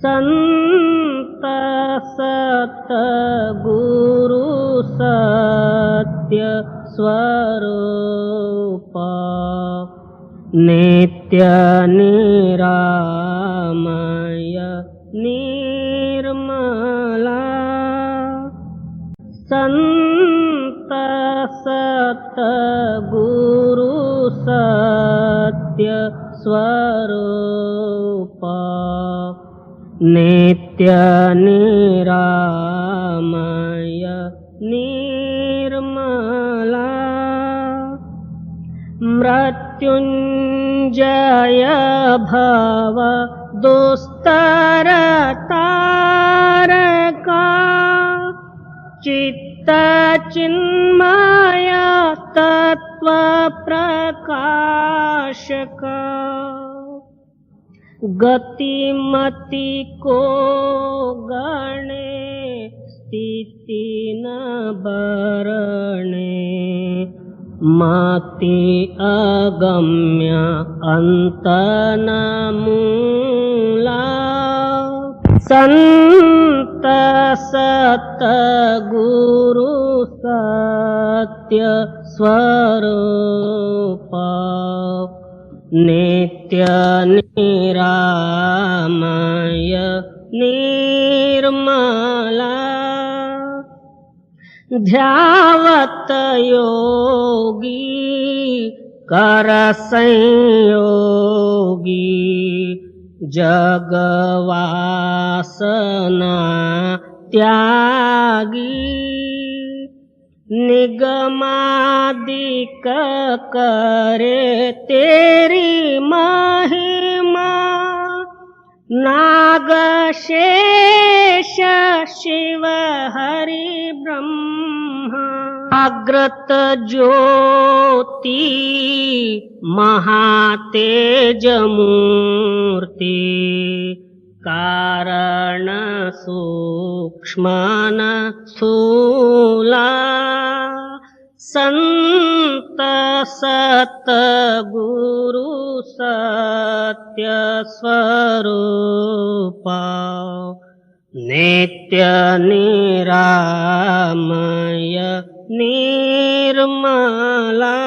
संत सतगुरु सत्य स्वरूप नित्य निरामय निर्मला संत सतगुरु सत्य स्वरूप नित्य निरामय निर्मला मृत्युंजय भव दुस्तर तारका चित्त चिन्मय तत्व प्रकाशका गतिमति को गणे स्थिति न बरणे मति अगम्य अंत न मूला संत सतगुरु सत्य स्वरूप नित्य निरामय निर्मला ध्यावत योगी कर संयोगी जगवासना त्यागी निगमादिक करे तेरी महिमा नाग शेष शिव हरि ब्रह्मा अग्रत ज्योति महातेज मूर्ति कारण सूक्ष्मन स्थूला संत सतगुरु सत्य स्वरूप नित्य निरामय निर्मला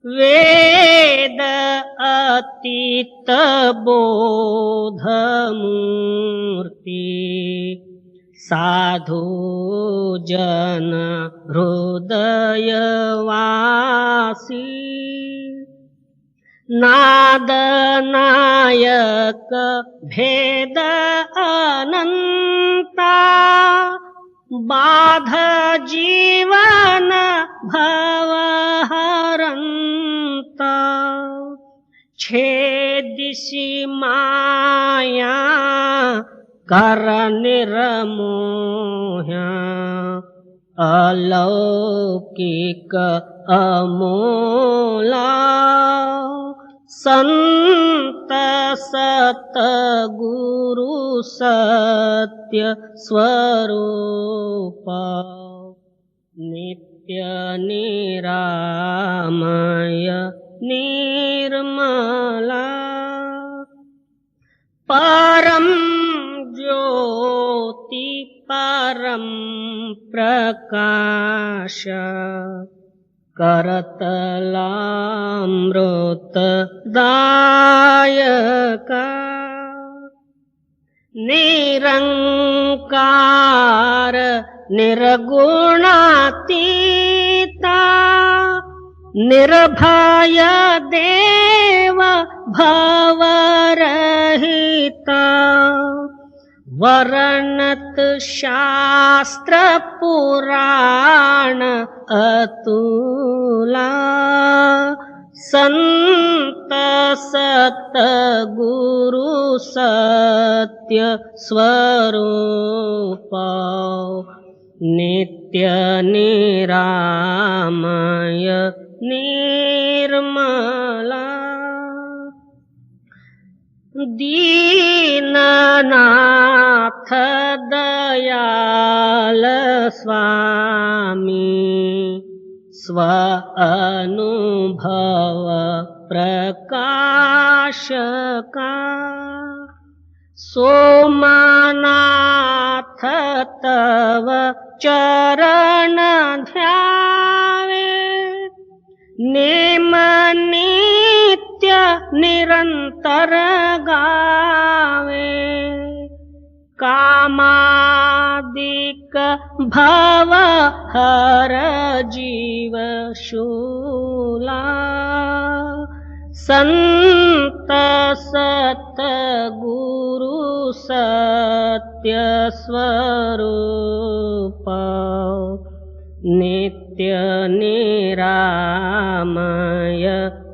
वेद अतीत बोध मूर्ति साधु जन हृदय वासी नाद नायक भेद अनंता बाध जीवन भव हरंता छेदिसि माया कर निर्मोह्या अलौकिक अमोला संत सतगुरु सत्य स्वरूप नित्य निरामय निर्मला परम ज्योति परम प्रकाश करतलामृत दायका निरंकार निर्गुणातीता निर्भय देव भवरहिता वर्णत शास्त्र पुराण अतुला संत सतगुरु सत्य स्वरूप नित्य निरामय निर्मला दीननाथ दयाल स्वामी स्व अनुभव प्रकाश का सोमनाथ तव चरण ध्यावे नेम नित्य निरंतर गावे कामादिक भव हर जीव शूला संत सत गुरु सत्य स्वरूप नित्य निरामय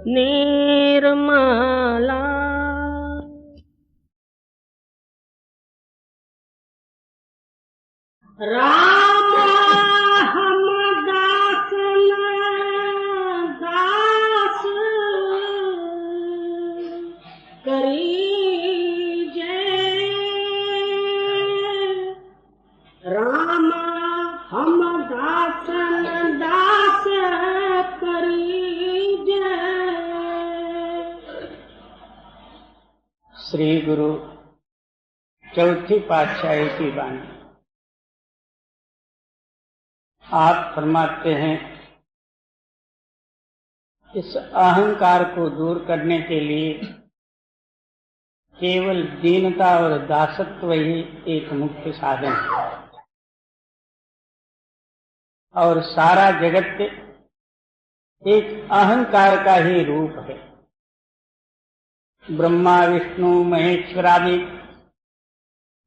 निर्मला। राम हम दास दास करीजे राम हम दासन दास करीजे। श्री गुरु चौथी पातशाही की वाणी। आप फरमाते हैं इस अहंकार को दूर करने के लिए केवल दीनता और दासत्व ही एक मुख्य साधन है और सारा जगत एक अहंकार का ही रूप है। ब्रह्मा विष्णु महेश्वरादि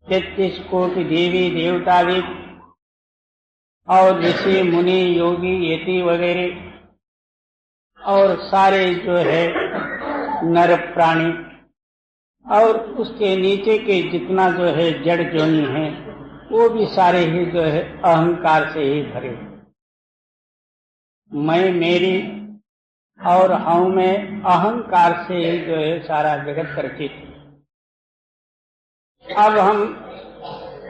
33 कोटि देवी देवतादि और ऋषि मुनि योगी यति वगैरह और सारे जो है नर प्राणी और उसके नीचे के जितना जो है जड़ जोनी है वो भी सारे ही जो है अहंकार से ही भरे। मैं मेरी और हूं में अहंकार से ही जो है सारा जगत रचित है। अब हम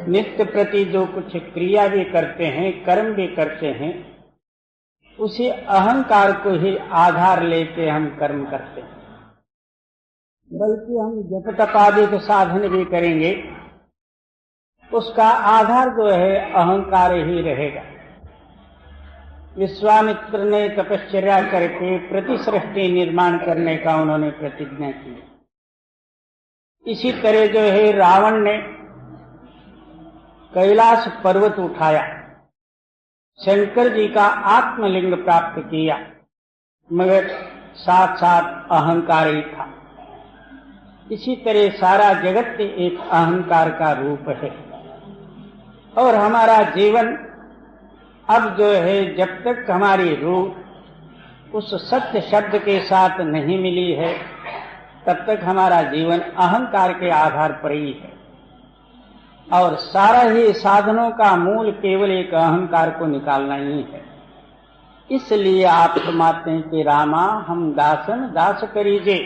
नित्य प्रति जो कुछ क्रिया भी करते हैं कर्म भी करते हैं उसी अहंकार को ही आधार लेके हम कर्म करते हैं। बल्कि हम जप तप आदि के साधन भी करेंगे उसका आधार जो है अहंकार ही रहेगा। विश्वामित्र ने तपश्चर्या करके प्रतिसृष्टि निर्माण करने का उन्होंने प्रतिज्ञा की। इसी तरह जो है रावण ने कैलाश पर्वत उठाया, शंकर जी का आत्मलिंग प्राप्त किया, मगर साथ साथ अहंकार ही था। इसी तरह सारा जगत एक अहंकार का रूप है और हमारा जीवन अब जो है जब तक हमारी रूह उस सत्य शब्द के साथ नहीं मिली है तब तक हमारा जीवन अहंकार के आधार पर ही है और सारा ही साधनों का मूल केवल एक अहंकार को निकालना ही है। इसलिए आप फरमाते हैं कि रामा हम दासन दास करीजे।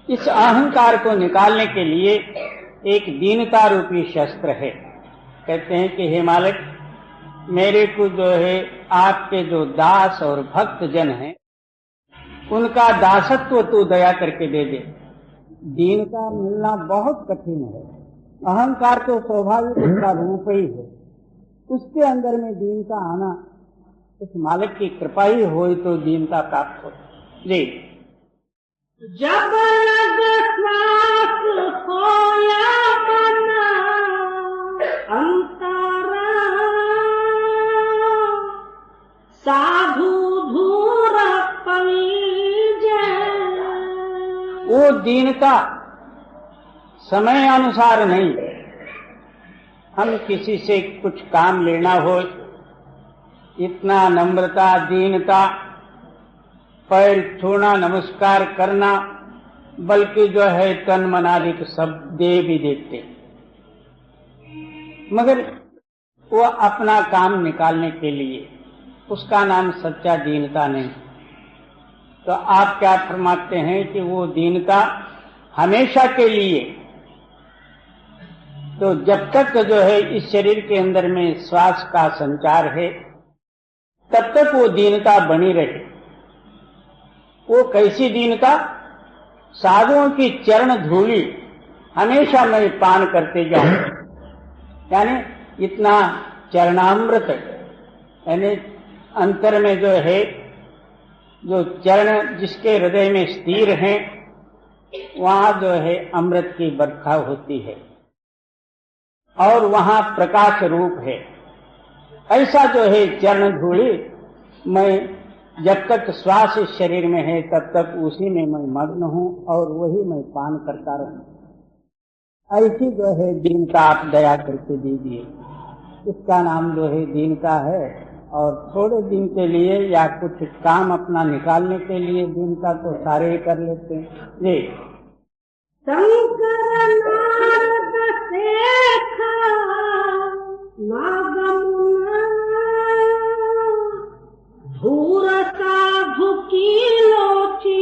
इस अहंकार को निकालने के लिए एक दीनता रूपी शस्त्र है। कहते हैं कि हे मालिक मेरे को जो है आपके जो दास और भक्त जन हैं उनका दासत्व तू दया करके दे दे। दीनता मिलना बहुत कठिन है। अहंकार तो स्वाभाविक उसका रूप ही है, उसके अंदर में दीनता आना उस मालिक की कृपा ही हो तो दीनता प्राप्त हो। जी जब लग श्वास होया मन अंतरा साधु धूर पवीजे। वो दीनता समय अनुसार नहीं। हम किसी से कुछ काम लेना हो इतना नम्रता दीनता पैर छूना नमस्कार करना बल्कि जो है तन मन आदि सब दे भी देते, मगर वो अपना काम निकालने के लिए उसका नाम सच्चा दीनता नहीं। तो आप क्या फरमाते हैं कि वो दीनता हमेशा के लिए, तो जब तक जो है इस शरीर के अंदर में श्वास का संचार है तब तक वो दीनता बनी रहे। वो कैसी दीनता? साधुओं की चरण धूली हमेशा मैं पान करते जाऊं। यानी इतना चरणामृत, यानी अंतर में जो है, जो चरण जिसके हृदय में स्थिर हैं, वहां जो है अमृत की बरखा होती है और वहां प्रकाश रूप है। ऐसा जो है चरण धूलि, मैं जब तक श्वास इस शरीर में है तब तक उसी में मैं मग्न हूं और वही मैं पान करता रहूं। ऐसी जो है दीनता आप दया करके दीजिए। इसका नाम जो है दीनता है। और थोड़े दिन के लिए या कुछ काम अपना निकालने के लिए दीनता तो सारे ही कर लेते हैं। जी शंकर नारद शेखा नागमुना धूर साधु की लोची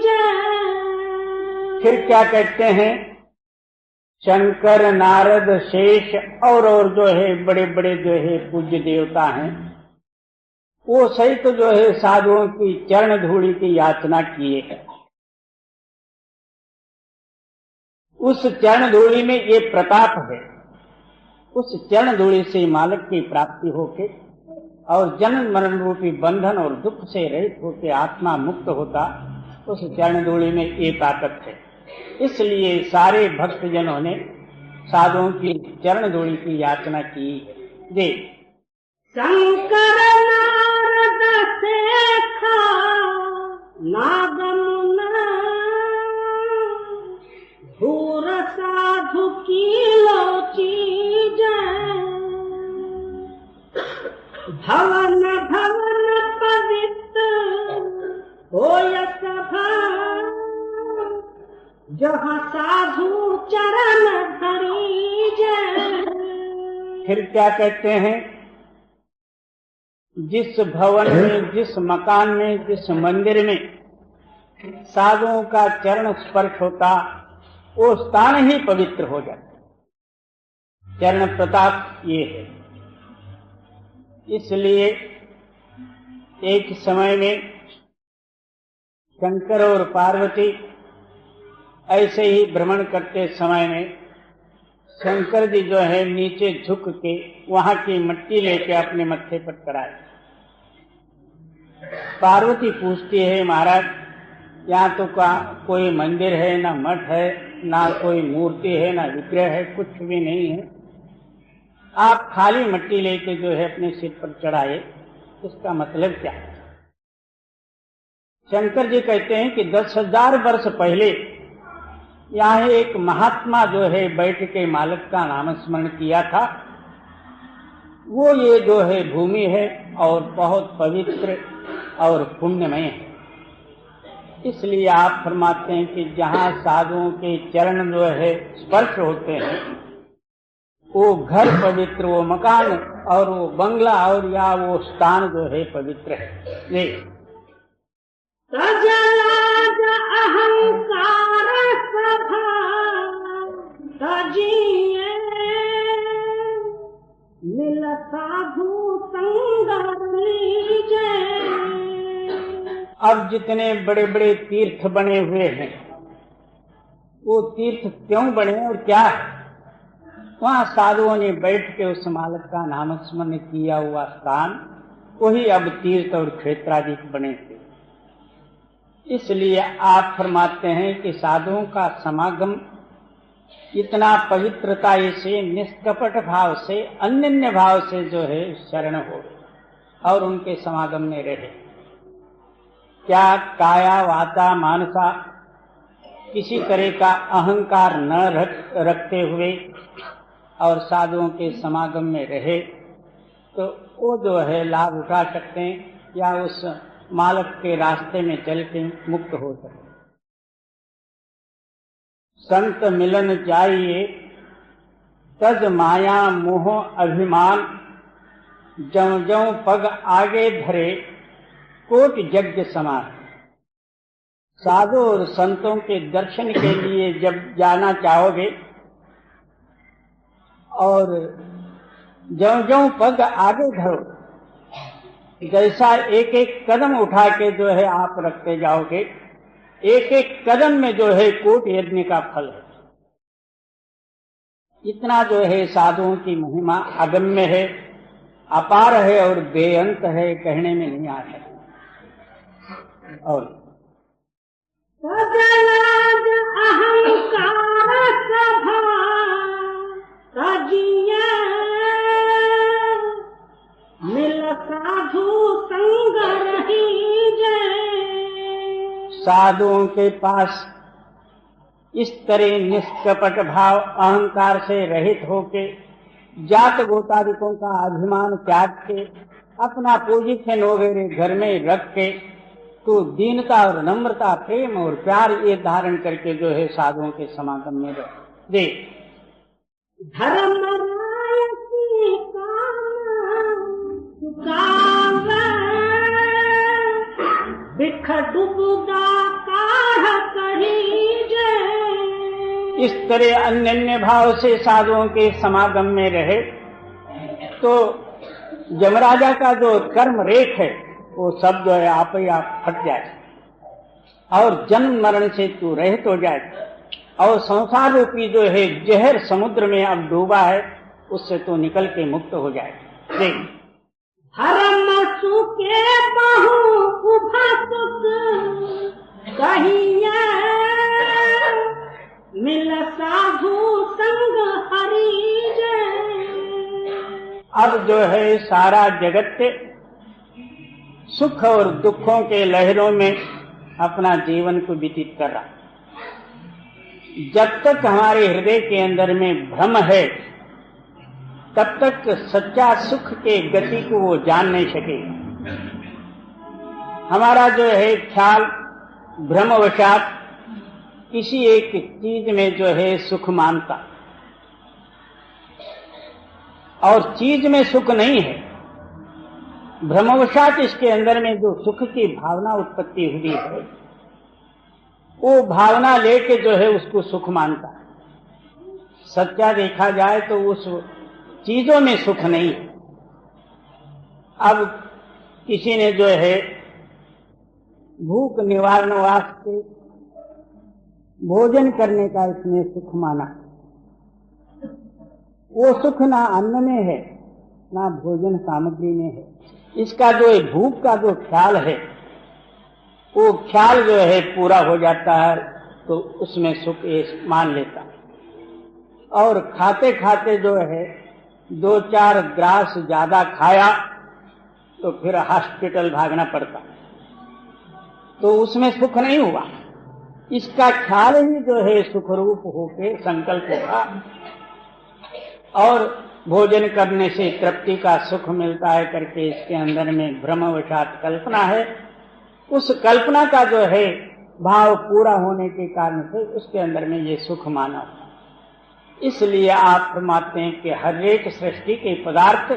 जय। फिर क्या कहते हैं? शंकर, नारद, शेष और जो है बड़े बड़े जो है पूज्य देवता हैं, वो सही तो जो है साधुओं की चरण धूलि की याचना किए हैं। उस चरण धूलि में ये प्रताप है। उस चरण धूलि से मालक की प्राप्ति होके और जन्म मरण रूपी बंधन और दुख से रहित होके आत्मा मुक्त होता, उस चरण धूलि में ये ताकत है। इसलिए सारे भक्तजनों ने साधुओं की चरण धूलि की याचना की है। शंकर नारद शेखा नागमुना धूर साधु की लोची जय। भवन भवन पवित्र होय सभा जहाँ साधु चरण धरी जय। फिर क्या कहते हैं? जिस भवन में, जिस मकान में, जिस मंदिर में साधुओं का चरण स्पर्श होता, वो स्थान ही पवित्र हो जाता। चरण प्रताप ये है। इसलिए एक समय में शंकर और पार्वती ऐसे ही भ्रमण करते समय में शंकर जी जो है नीचे झुक के वहां की मिट्टी लेके अपने मत्थे पर चढ़ाए। पार्वती पूछती है, महाराज यहाँ तो कोई मंदिर है, ना मठ है, ना कोई मूर्ति है, ना विग्रह है, कुछ भी नहीं है, आप खाली मिट्टी लेके जो है अपने सिर पर चढ़ाए, इसका मतलब क्या है? शंकर जी कहते हैं कि 10,000 वर्ष पहले यहाँ एक महात्मा जो है बैठ के मालिक का नाम स्मरण किया था। वो ये जो है भूमि है और बहुत पवित्र और पुण्यमय है। इसलिए आप फरमाते हैं कि जहाँ साधुओं के चरण जो है स्पर्श होते हैं, वो घर पवित्र, वो मकान और वो बंगला और या वो स्थान जो है पवित्र है। सजलाज अहंकार सभा सजिए मिल साधु संग लीजे। अब जितने बड़े बड़े तीर्थ बने हुए हैं, वो तीर्थ क्यों बने और क्या है? वहां साधुओं ने बैठ के उस मालिक का नाम स्मरण किया हुआ स्थान, वही अब तीर्थ और क्षेत्राधिक बने थे। इसलिए आप फरमाते हैं कि साधुओं का समागम इतना पवित्रता से, निष्कपट भाव से, अनन्य भाव से जो है शरण हो और उनके समागम में रहे। क्या काया वाचा मानसा किसी तरह का अहंकार न रखते हुए और साधुओं के समागम में रहे, तो वो जो है लाभ उठा सकते हैं या उस मालिक के रास्ते में चल के मुक्त हो सकते। संत मिलन चाहिए तज माया मोह अभिमान, जौ जौ पग आगे धरे कोट यज्ञ समान। साधु और संतों के दर्शन के लिए जब जाना चाहोगे और जौ जौ पग आगे धरो, जैसा एक एक कदम उठा के जो है आप रखते जाओगे, एक एक कदम में जो है कोट यज्ञ का फल है। इतना जो है साधुओं की महिमा अगम्य है, अपार है और बेअंत है, कहने में नहीं आ सकता। और सजलाज अहंकार सभा तजिया मिल साधु संग रही जय। साधुओं के पास इस तरह निष्कपट भाव अहंकार से रहित होके जात गोतादिकों का अभिमान त्याग के अपना पोजीशन वगैरह घर में रख के तो दीनता और नम्रता, प्रेम और प्यार ये धारण करके जो है साधुओं के समागम में दे। धर्म राय की काम बिख डुबदा काढ़ कही जय। इस तरह अन्य भाव से साधुओं के समागम में रहे तो यमराजा का जो कर्म रेख है वो सब जो है आप ही आप फट जाए और जन्म मरण से तू रहित हो जाए और संसार रूपी जो है जहर समुद्र में अब डूबा है उससे तू निकल के मुक्त हो जाए। देख धर्म सुखे बहु उभा सुख कहिया मिल साधु संग हरि जय। अब जो है सारा जगत सुख और दुखों के लहरों में अपना जीवन को व्यतीत कर रहा। जब तक हमारे हृदय के अंदर में भ्रम है तब तक सच्चा सुख के गति को वो जान नहीं सकेगा। हमारा जो है ख्याल भ्रमवशात किसी एक चीज में जो है सुख मानता और चीज में सुख नहीं है। भ्रमवशात इसके अंदर में जो सुख की भावना उत्पत्ति हुई है वो भावना लेके जो है उसको सुख मानता। सच्चा देखा जाए तो उस चीजों में सुख नहीं। अब किसी ने जो है भूख निवारण वास्ते भोजन करने का इसमें सुख माना, वो सुख ना अन्न में है ना भोजन सामग्री में है। इसका जो भूख का जो ख्याल है वो ख्याल जो है पूरा हो जाता है तो उसमें सुख मान लेता। और खाते खाते जो है 2-4 ग्रास ज्यादा खाया तो फिर हॉस्पिटल भागना पड़ता, तो उसमें सुख नहीं हुआ। इसका ख्याल ही जो है सुखरूप होके संकल्प होगा और भोजन करने से तृप्ति का सुख मिलता है करके इसके अंदर में भ्रमवशात कल्पना है। उस कल्पना का जो है भाव पूरा होने के कारण से उसके अंदर में ये सुख माना। इसलिए आप फरमाते हैं कि हर एक सृष्टि के पदार्थ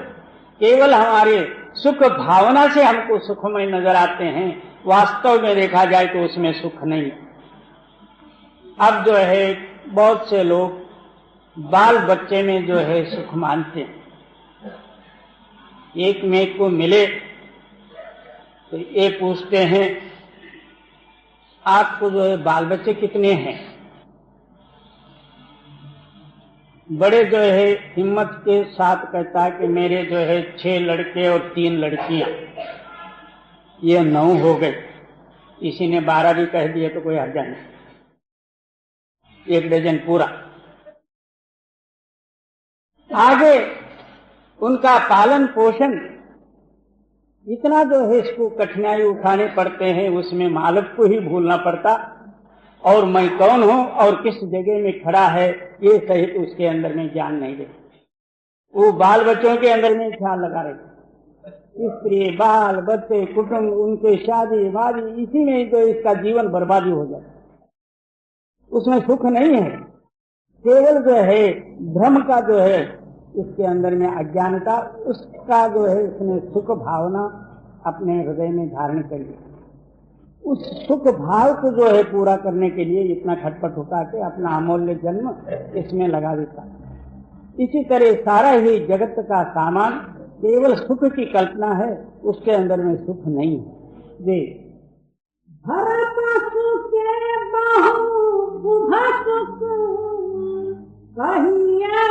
केवल हमारे सुख भावना से हमको सुखमय नजर आते हैं, वास्तव में देखा जाए तो उसमें सुख नहीं। अब जो है बहुत से लोग बाल बच्चे में जो है सुख मानते हैं। एक में को मिले तो ये पूछते हैं आपको जो है बाल बच्चे कितने हैं। बड़े जो है हिम्मत के साथ कहता है कि मेरे जो है 6 लड़के और 3 लड़कियां, ये 9 हो गए। किसी ने 12 भी कह दिए तो कोई हर्जा नहीं, 1 डजन पूरा। आगे उनका पालन पोषण इतना जो है इसको कठिनाई उठाने पड़ते हैं, उसमें मालिक को ही भूलना पड़ता और मैं कौन हूं और किस जगह में खड़ा है ये सहित उसके अंदर में ज्ञान नहीं देते। वो बाल बच्चों के अंदर में ख्याल लगा रहे, स्त्री बाल बच्चे कुटुंब उनके शादी वादी, इसी में जो इसका जीवन बर्बादी हो जाता। उसमें सुख नहीं है, केवल जो है भ्रम का जो है इसके अंदर में अज्ञानता, उसका जो है इसने सुख भावना अपने हृदय में धारण कर लिया। उस सुख भाव को जो है पूरा करने के लिए इतना खटपट होता कि अपना अमूल्य जन्म इसमें लगा देता। इसी तरह सारा ही जगत का सामान केवल सुख की कल्पना है, उसके अंदर में सुख नहीं है। जी भरत सुखे बहु उभा सुख कहिया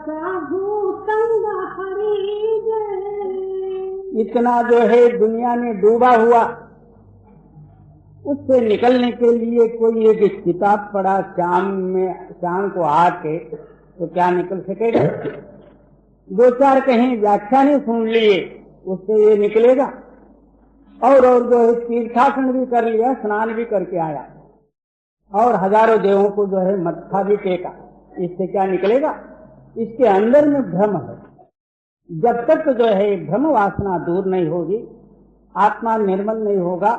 साधु संग हरि जय। इतना जो है दुनिया में डूबा हुआ, उससे निकलने के लिए कोई एक किताब पढ़ा शाम को आके तो क्या निकल सकेगा? दो चार कहीं व्याख्यान सुन लिए उससे ये निकलेगा? और जो है तीर्थाटन भी कर लिया, स्नान भी करके आया और हजारों देवों को जो है मत्था भी टेका, इससे क्या निकलेगा? इसके अंदर में भ्रम है। जब तक जो है भ्रम वासना दूर नहीं होगी, आत्मा निर्मल नहीं होगा,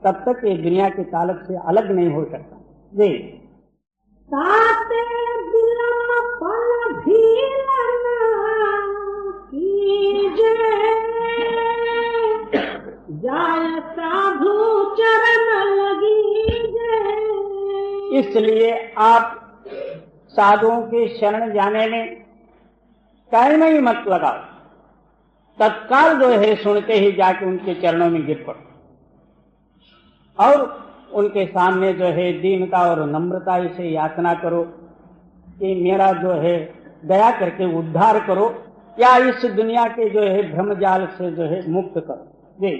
तब तक ये दुनिया के तालक से अलग नहीं हो सकता। जी साते बिलम फल भीलन कीजे, जाय साधु चरण लगी जय। इसलिए आप साधुओं के शरण जाने में टाइम ही मत लगाओ, तत्काल जो है सुनते ही जाके उनके चरणों में गिर पड़ो और उनके सामने जो है दीनता और नम्रता से याचना करो कि मेरा जो है दया करके उद्धार करो, या इस दुनिया के जो है भ्रमजाल से जो है मुक्त करो। जी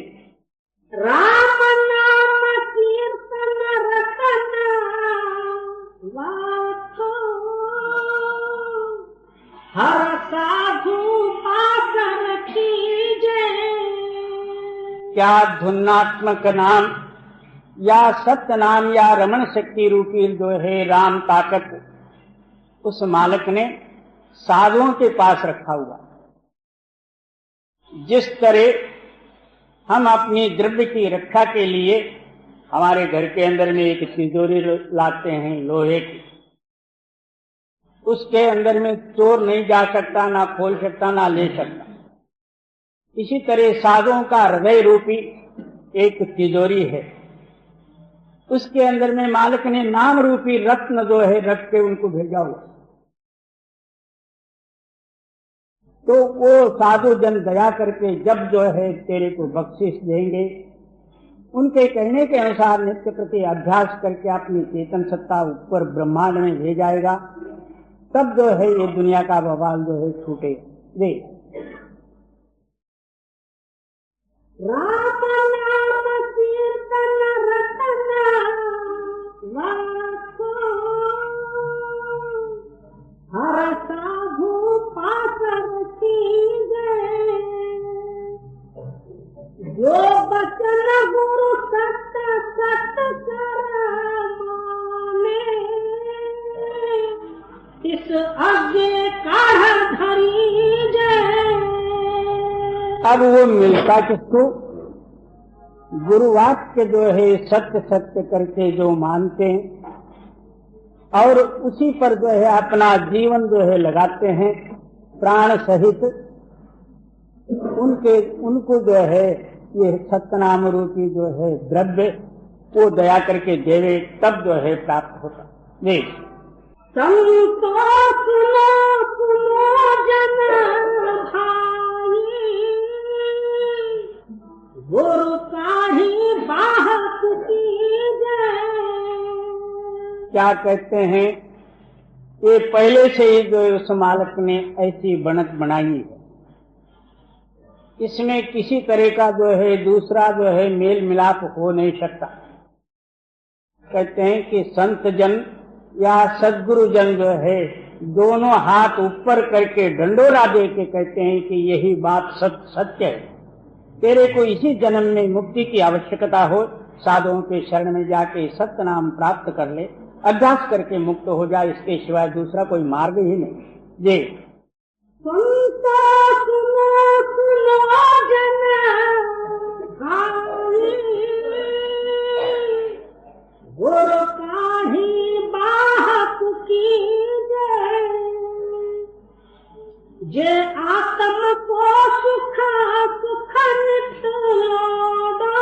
राम नाम कीर्तन रतन वाथो, हर साधु पाकर कीजे। क्या धुनात्मक नाम या सत्य नाम या रमण शक्ति रूपी जो है राम ताकत उस मालिक ने साधुओं के पास रखा हुआ। जिस तरह हम अपनी द्रव्य की रक्षा के लिए हमारे घर के अंदर में एक तिजोरी लाते हैं लोहे की, उसके अंदर में चोर नहीं जा सकता, ना खोल सकता, ना ले सकता। इसी तरह साधुओं का हृदय रूपी एक तिजोरी है, उसके अंदर में मालिक ने नाम रूपी रत्न जो है रख के उनको भेजा हुआ। तो वो साधु जन दया करके जब जो है तेरे को बख्शिश देंगे, उनके कहने के अनुसार नित्य प्रति अभ्यास करके अपनी चेतन सत्ता ऊपर ब्रह्मांड में ले जाएगा, तब जो है ये दुनिया का बवाल जो है छूटेगा। जी राम नाम कीर्तन रतन वाथो, हर साधु पाकर कीजे। जो बचन गुरु सत्य सत्य कर माने, इस आगे काढ़ धरी जय। अब वो मिलता किसको? गुरु वाक्य जो है सत्य सत्य करके जो मानते हैं और उसी पर जो है अपना जीवन जो है लगाते हैं प्राण सहित, उनको जो है ये सत्यनाम रूपी जो है द्रव्य वो दया करके देवे, तब जो है प्राप्त होता। जी संतो सुनो सुनो जन भाई, गुरु काही बाहत कीजे। क्या कहते हैं? ये पहले से ही जो उस मालिक ने ऐसी बनत बनाई है, इसमें किसी तरह का जो है दूसरा जो है मेल मिलाप हो नहीं सकता। कहते हैं कि संत जन या सद्गुरु जन जो है दोनों हाथ ऊपर करके ढंडोरा दे के कहते हैं कि यही बात सत्य है, तेरे को इसी जन्म में मुक्ति की आवश्यकता हो, साधुओं के शरण में जाके सत्य नाम प्राप्त कर ले, अभ्यास करके मुक्त हो जाए, इसके सिवाय दूसरा कोई मार्ग ही नहीं। जी संतो सुनो सुनो जन भाई, गुरु काही बाहत कीजे। जे आत्म को सुख सुख नित लोड़ा,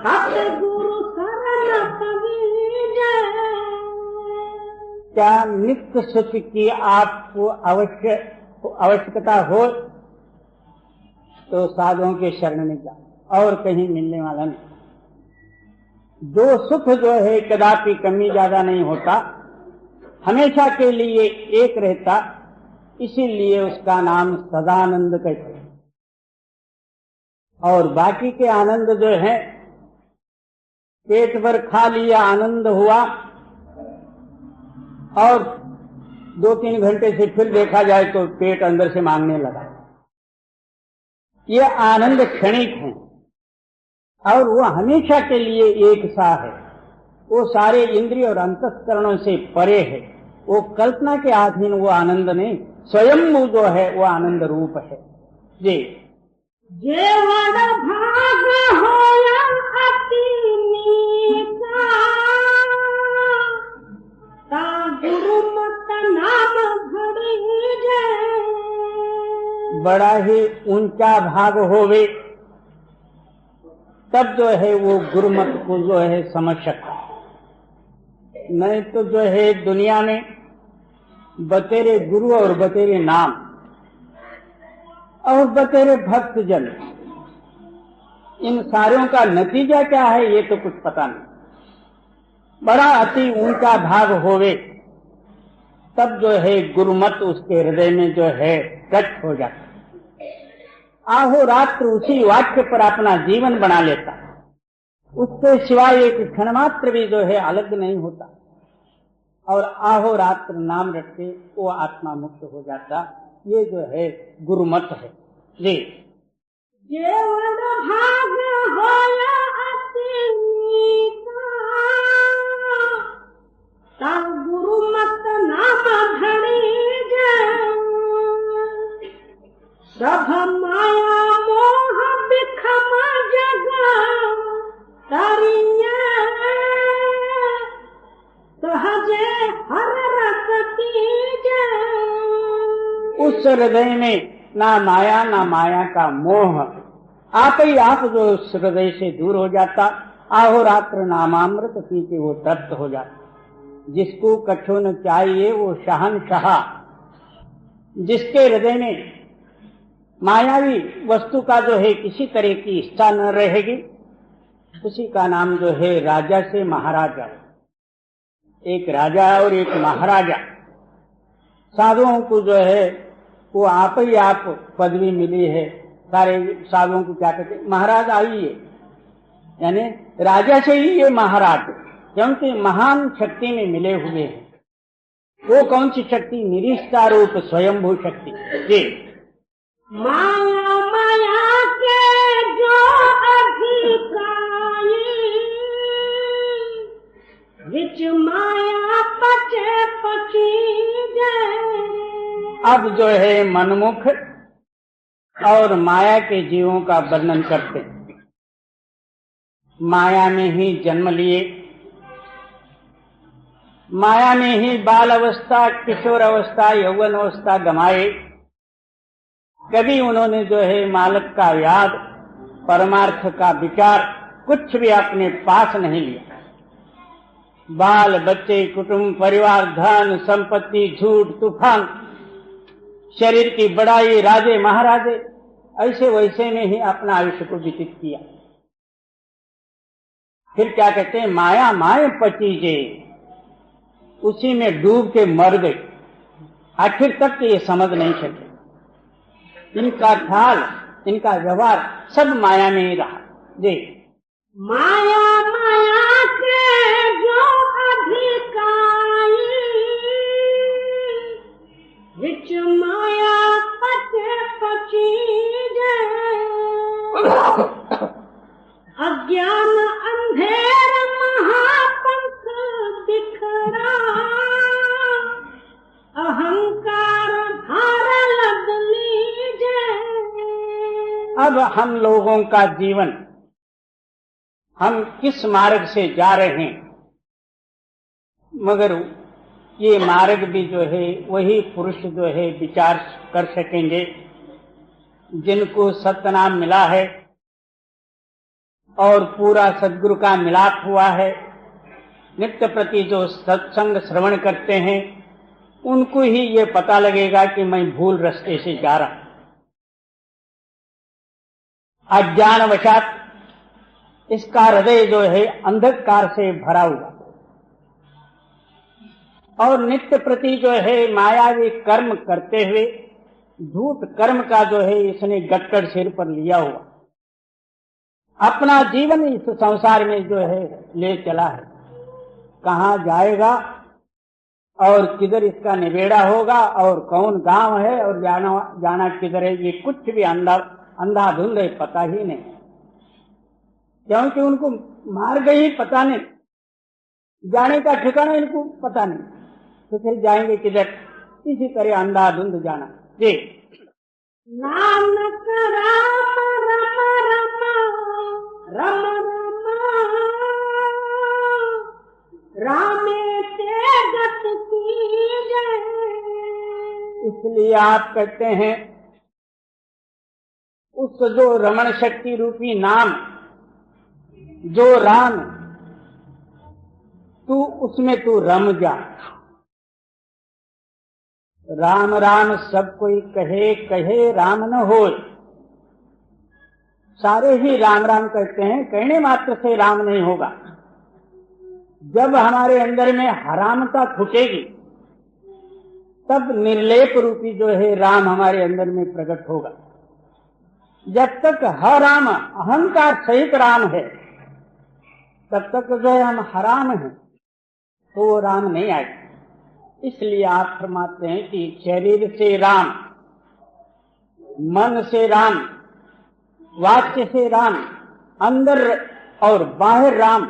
सत गुरु शरण पवीजे। क्या नित्य सुख की आपको आवश्यकता हो तो साधुओं के शरण में जाओ, और कहीं मिलने वाला नहीं। जो सुख जो है कदापि कमी ज्यादा नहीं होता, हमेशा के लिए एक रहता, इसीलिए उसका नाम सदानंद कहते हैं। और बाकी के आनंद जो है, पेट भर खा लिया आनंद हुआ और 2-3 घंटे से फिर देखा जाए तो पेट अंदर से मांगने लगा। ये आनंद क्षणिक है और वो हमेशा के लिए एक सा है। वो सारे इंद्रिय और अंतःकरणों से परे है। वो कल्पना के अधीन वो आनंद नहीं, स्वयं वो जो है वो आनंद रूप है जी। जेवण भाग होया अति नीचा, ता गुरुमत नाम घड़ी जय। बड़ा ही ऊंचा भाग होवे तब जो है वो गुरुमत को जो है समझ सकता। नहीं तो जो है दुनिया में बतेरे गुरु और बतेरे नाम और बतेरे भक्तजन, इन सारों का नतीजा क्या है ये तो कुछ पता नहीं। बड़ा अति ऊंचा भाग होवे तब जो है गुरुमत उसके हृदय में जो है प्रकट हो जाता। आहो रात्र उसी वाक्य पर अपना जीवन बना लेता, उससे सिवाय एक क्षण मात्र भी जो है अलग नहीं होता और आहो रात्र नाम रटते वो आत्मा मुक्त हो जाता। ये जो है गुरुमत है जी। जेवण भाग होया अति नीचा, ता गुरुमत नाम घड़ी जय। सब माया मोह बिखम जगा तरिया, सहजे हर रस कीजे। उस हृदय में ना माया ना माया का मोह, आप ही आप जो उस हृदय से दूर हो जाता। आहो रात्र नामामृत पी के वो तृप्त हो जाता। जिसको कछो न चाहिए वो शहनशाह, जिसके हृदय में मायावी वस्तु का जो है किसी तरह की इच्छा न रहेगी, उसी का नाम जो है राजा से महाराजा। एक राजा और एक महाराजा, साधुओं को जो है वो आप ही आप पदवी मिली है। सारे साधुओं को क्या कहते, महाराज आइए, यानी राजा से ही ये महाराज, क्योंकि महान शक्ति में मिले हुए हैं। वो कौन सी शक्ति? निरीक्षा रूप स्वयंभू शक्ति जी। माया माया के जो अधिकारी, विच माया पचे पची जय। अब जो है मनमुख और माया के जीवों का वर्णन करते हैं। माया में ही जन्म लिए, माया में ही बाल अवस्था, किशोर अवस्था, यौवन अवस्था गंवाए। कभी उन्होंने जो है मालिक का याद, परमार्थ का विचार कुछ भी अपने पास नहीं लिया। बाल बच्चे, कुटुंब, परिवार, धन संपत्ति, झूठ, तूफान, शरीर की बड़ाई, राजे महाराजे, ऐसे वैसे में ही अपना आयुष्य को व्यतीत किया। फिर क्या कहते हैं, माया माए पचीजे, उसी में डूब के मर गए। आखिर तक ये समझ नहीं सके। इनका ख्याल, इनका व्यवहार सब माया में ही रहा जी। माया माया के जो अधिकारी, विच माया पचे पची जय। अज्ञान अंधेर महापंथ दिखरा, अहंकार धार लदली जय। अब हम लोगों का जीवन, हम किस मार्ग से जा रहे हैं, मगर ये मार्ग भी जो है वही पुरुष जो है विचार कर सकेंगे जिनको सतनाम मिला है और पूरा सद्गुरु का मिलाप हुआ है। नित्य प्रति जो सत्संग श्रवण करते हैं उनको ही ये पता लगेगा कि मैं भूल रास्ते से जा रहा हूं। अज्ञानवशात इसका हृदय जो है अंधकार से भरा हुआ और नित्य प्रति जो है मायावी कर्म करते हुए झूठ कर्म का जो है इसने गट्टर सिर पर लिया हुआ अपना जीवन इस संसार में जो है ले चला है। कहाँ जाएगा और किधर इसका निबेड़ा होगा और कौन गांव है और जाना किधर है, ये कुछ भी अंधाधुंध है, पता ही नहीं, क्योंकि उनको मार्ग ही पता नहीं, जाने का ठिकाना इनको पता नहीं, तो फिर जाएंगे किधर? इसी तरह अंधाधुंध जाना। जी नानक राम रम रम रामे ते गत कीजे। इसलिए आप कहते हैं उस जो रमण शक्ति रूपी नाम जो राम, तू उसमें तू रम जा। राम राम सब कोई कहे कहे राम न हो, सारे ही राम राम कहते हैं, कहने मात्र से राम नहीं होगा। जब हमारे अंदर में हरामता फूटेगी तब निर्लेप रूपी जो है राम हमारे अंदर में प्रकट होगा। जब तक हराम अहंकार सहित राम है तब तक जो है हम हराम हैं, तो वो राम नहीं आएगा। इसलिए आप फरमाते हैं कि शरीर से राम, मन से राम, वाक्य से राम, अंदर और बाहर राम,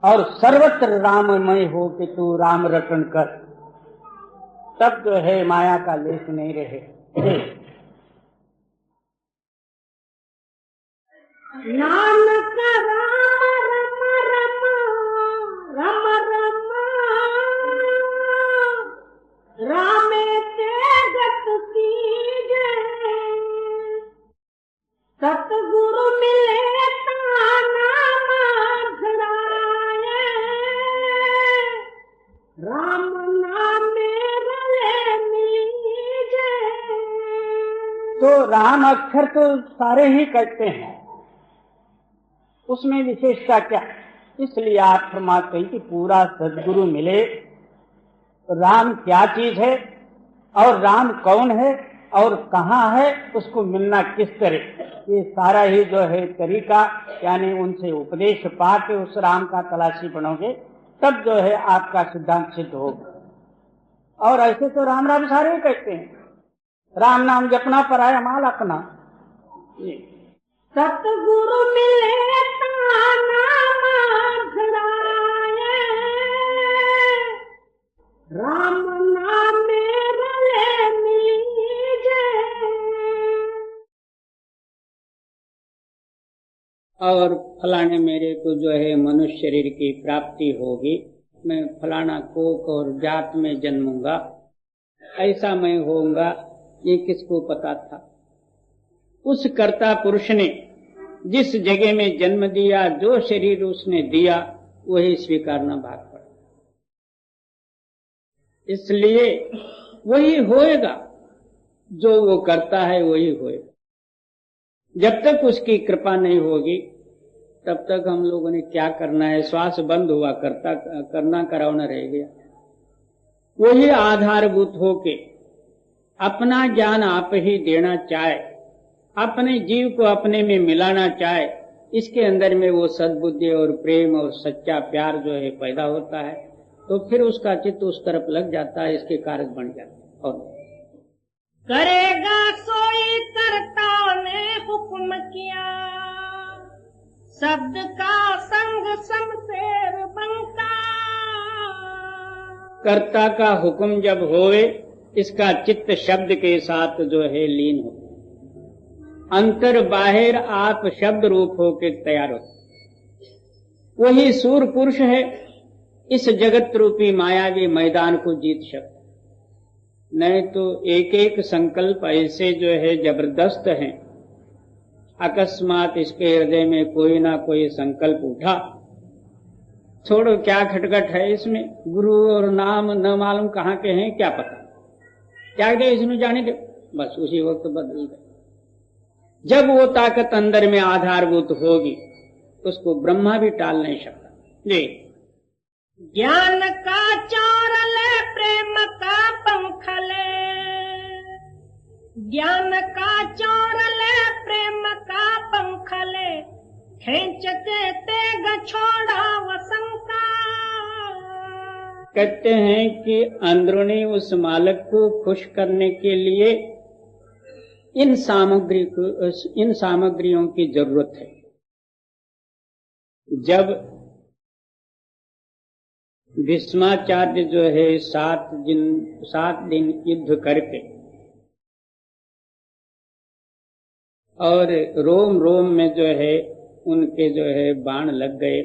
और सर्वत्र राममय हो के तू राम रटन कर, तब जो है माया का लेश नहीं रहे। नानक राम रम रम रम रामे ते गत कीजे। सतगुरु मिले ताना धराए, राम नामे रले मीजे। तो राम अक्षर तो सारे ही कहते हैं, उसमें विशेषता क्या? इसलिए आप फरमाते हैं कि पूरा सद्गुरु मिले। राम क्या चीज है और राम कौन है और कहाँ है, उसको मिलना किस तरह, ये सारा ही जो है तरीका, यानी उनसे उपदेश पा के उस राम का तलाशी बनोगे तब जो है आपका सिद्धांत सिद्ध होगा। और ऐसे तो राम राम सारे ही कहते हैं, राम नाम जपना पराया माल अपना। सतगुरु मिले ताना धराए, राम नामे रले मीजे। और फलाने मेरे को जो है मनुष्य शरीर की प्राप्ति होगी, मैं फलाना कोक और जात में जन्मूंगा, ऐसा मैं होऊंगा, ये किसको पता था? उस कर्ता पुरुष ने जिस जगह में जन्म दिया, जो शरीर उसने दिया, वही स्वीकारना भाग पड़ा। इसलिए वही होएगा, जो वो करता है वही होएगा। जब तक उसकी कृपा नहीं होगी तब तक हम लोगों ने क्या करना है? श्वास बंद हुआ, करना करावना रह गया। वही आधारभूत होके अपना ज्ञान आप ही देना चाहे, अपने जीव को अपने में मिलाना चाहे, इसके अंदर में वो सद्बुद्धि और प्रेम और सच्चा प्यार जो है पैदा होता है, तो फिर उसका चित्त उस तरफ लग जाता है, इसके कारक बन जाता है। और करेगा सोई करता ने हुक्म किया, शब्द का संग शमशेर बनता। कर्ता का हुक्म जब होवे, इसका चित्त शब्द के साथ जो है लीन हो, अंतर बाहिर आप शब्द रूप होके तैयार हो। वही सूर पुरुष है, इस जगत रूपी मायावी मैदान को जीत सकता। नहीं तो एक एक संकल्प ऐसे जो है जबरदस्त हैं, अकस्मात इसके हृदय में कोई ना कोई संकल्प उठा, छोड़ो क्या खटखट है इसमें, गुरु और नाम न मालूम कहाँ के हैं क्या पता, क्या दे इसमें जाने दे, बस उसी वक्त बदल गए। जब वो ताकत अंदर में आधारभूत होगी उसको ब्रह्मा भी टाल नहीं सकता। जी ज्ञान का चोर ले प्रेम का पंख ले, ज्ञान का चोर ले प्रेम का पंख ले, खींच के तेग छोड़ा वसंका। कहते हैं कि अंदरूनी उस मालिक को खुश करने के लिए इन सामग्रियों की जरूरत है। जब भीष्माचार्य जो है 7 दिन युद्ध करके और रोम रोम में जो है उनके जो है बाण लग गए,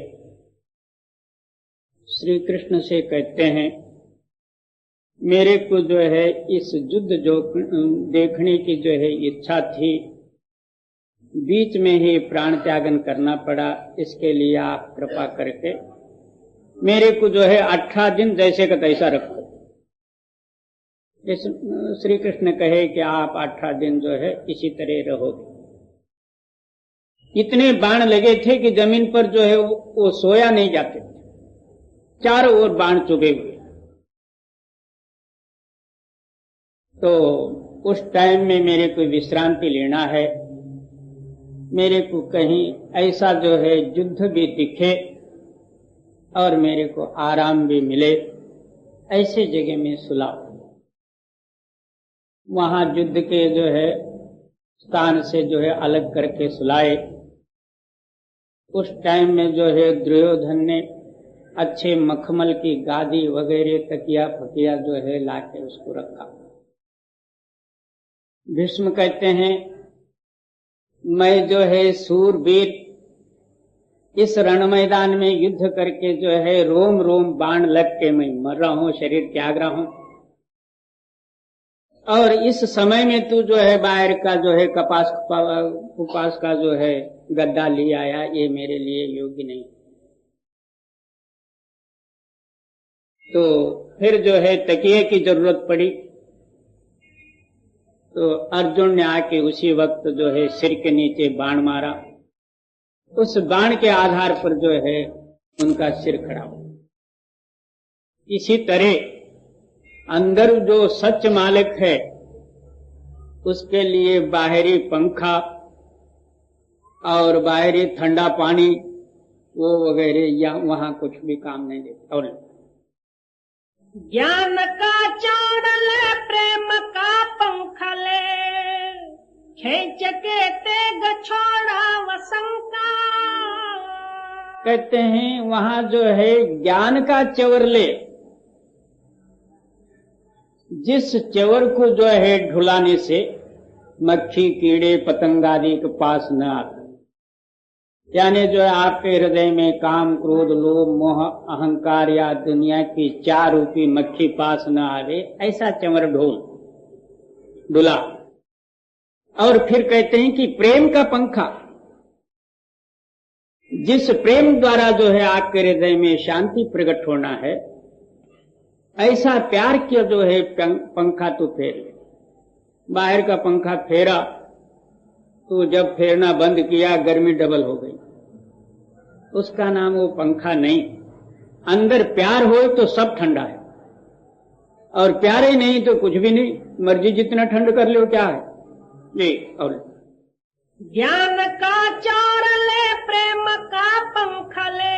श्री कृष्ण से कहते हैं मेरे को जो है इस युद्ध जो देखने की जो है इच्छा थी, बीच में ही प्राण त्यागन करना पड़ा, इसके लिए आप कृपा करके मेरे को जो है 18 दिन जैसे का तैसा रखो। श्री कृष्ण कहे कि आप 18 दिन जो है इसी तरह रहोगे। इतने बाण लगे थे कि जमीन पर जो है वो सोया नहीं जाते, चारों ओर बाण चुभे हुए। तो उस टाइम में मेरे को विश्रांति लेना है, मेरे को कहीं ऐसा जो है युद्ध भी दिखे और मेरे को आराम भी मिले, ऐसे जगह में सुलाओ। वहां युद्ध के जो है स्थान से जो है अलग करके सुलाए। उस टाइम में जो है दुर्योधन ने अच्छे मखमल की गादी वगैरह तकिया फकिया जो है लाके उसको रखा। भीष्म कहते हैं मैं जो है सूरवीर इस रण मैदान में युद्ध करके जो है रोम रोम बाण लग के मैं मर रहा हूं, शरीर त्याग रहा हूं, और इस समय में तू जो है बाहर का जो है कपास का जो है गद्दा ले आया, ये मेरे लिए योग्य नहीं। तो फिर जो है तकिए की जरूरत पड़ी, तो अर्जुन ने आके उसी वक्त जो है सिर के नीचे बाण मारा। उस बाण के आधार पर जो है उनका सिर खड़ा हो। इसी तरह अंदर जो सच मालिक है उसके लिए बाहरी पंखा और बाहरी ठंडा पानी वो वगैरह या वहां कुछ भी काम नहीं देता। और ज्ञान का चोर ले प्रेम का पंख ले, खींच के तेग छोड़ा वसंका। कहते हैं वहां जो है ज्ञान का चवर ले, जिस चवर को जो है ढुलाने से मक्खी कीड़े पतंग आदि के पास न आते, यानी जो है आपके हृदय में काम क्रोध लोभ मोह अहंकार या दुनिया की 4 रूपी मक्खी पास न आवे, ऐसा चवर ढुला। और फिर कहते हैं कि प्रेम का पंखा, जिस प्रेम द्वारा जो है आपके हृदय में शांति प्रकट होना है, ऐसा प्यार किया जो है पंखा तो फेर ले। बाहर का पंखा फेरा तो जब फेरना बंद किया गर्मी डबल हो गई, उसका नाम वो पंखा नहीं। अंदर प्यार हो तो सब ठंडा है, और प्यार ही नहीं तो कुछ भी नहीं, मर्जी जितना ठंड कर लो क्या है जी। और ज्ञान का चोर ले प्रेम का पंख ले,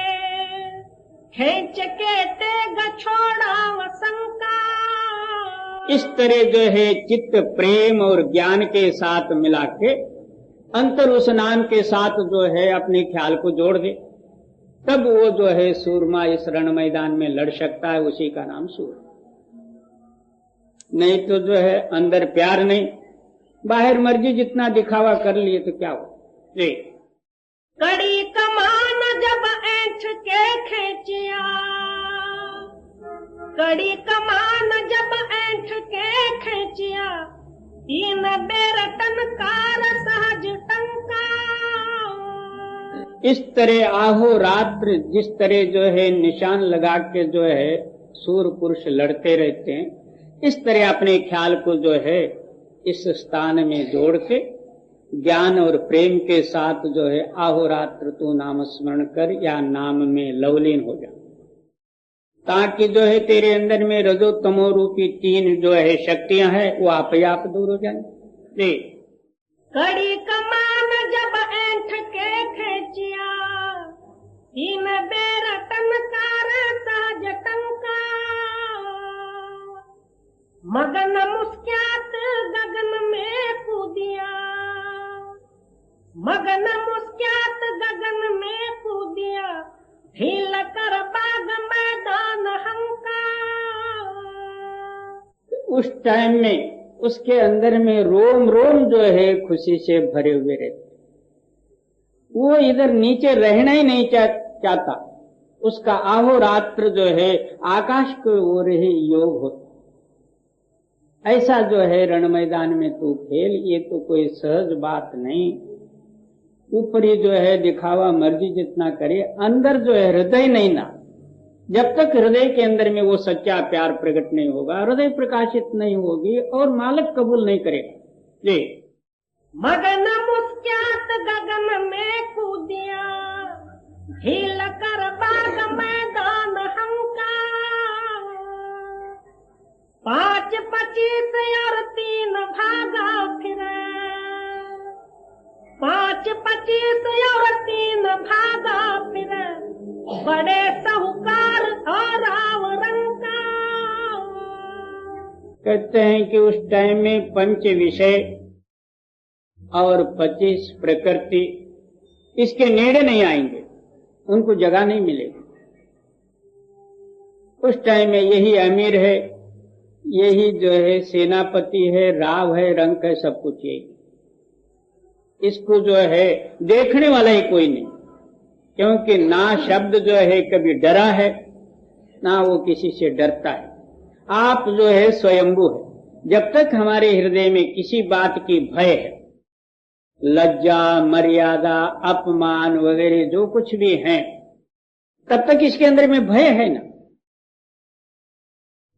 खींच के तेग छोड़ा वसंका। इस तरह जो है चित्त प्रेम और ज्ञान के साथ मिला के अंतर उस नाम के साथ जो है अपने ख्याल को जोड़ दे, तब वो जो है सूरमा इस रण मैदान में लड़ सकता है, उसी का नाम सूर। नहीं तो जो है अंदर प्यार नहीं, बाहर मर्जी जितना दिखावा कर लिए तो क्या हो जी। कड़ी कमान जब ऐंठ के खींचिया, कड़ी कमान जब ऐंठ के खींचिया, 3 बेर टनकार सहज टंका। इस तरह आहो रात्र जिस तरह जो है निशान लगा के जो है सूर पुरुष लड़ते रहते हैं, इस तरह अपने ख्याल को जो है इस स्थान में जोड़ के ज्ञान और प्रेम के साथ जो है आहो रात्र तू नाम स्मरण कर या नाम में लवलीन हो जा। ताकि जो है तेरे अंदर में रजो तमो रूपी तीन जो है शक्तियां हैं वो आप ही आप दूर हो जाए। जी। कड़ी कमान जब ऐंठ के खेचिया, तीन बेर टनकार साज टंका, मगन मुस्क्यात गगन में कूदिया, मगन मुस्क्यात गगन में कूदिया, ढील कर बाग मैदान हंका। उस टाइम में उसके अंदर में रोम रोम जो है खुशी से भरे हुए रहते, वो इधर नीचे रहना ही नहीं चाहता, उसका अहोरात्र जो है आकाश को ओर ही योग होता। ऐसा जो है रण मैदान में तू खेल, ये तो कोई सहज बात नहीं। ऊपरी जो है दिखावा मर्जी जितना करे, अंदर जो है हृदय नहीं ना, जब तक हृदय के अंदर में वो सच्चा प्यार प्रकट नहीं होगा, हृदय प्रकाशित नहीं होगी और मालिक कबूल नहीं करेगा। जी। मगन मुस्क्यात गगन में कूदिया, ढील कर बाग मैदान हंका, 5 25 और 3 भागा फिरे, 5 25 और 3 भागा फिरे, बड़े साहूकार और आवरंका। कहते हैं कि उस टाइम में 5 विषय और 25 प्रकृति इसके नेड़े नहीं आएंगे, उनको जगह नहीं मिलेगी। उस टाइम में यही अमीर है, यही जो है सेनापति है, राव है, रंक है, सब कुछ यही। इसको जो है देखने वाला ही कोई नहीं, क्योंकि ना शब्द जो है कभी डरा है, ना वो किसी से डरता है। आप जो है स्वयंभू है। जब तक हमारे हृदय में किसी बात की भय है, लज्जा, मर्यादा, अपमान वगैरह जो कुछ भी है, तब तक इसके अंदर में भय है ना।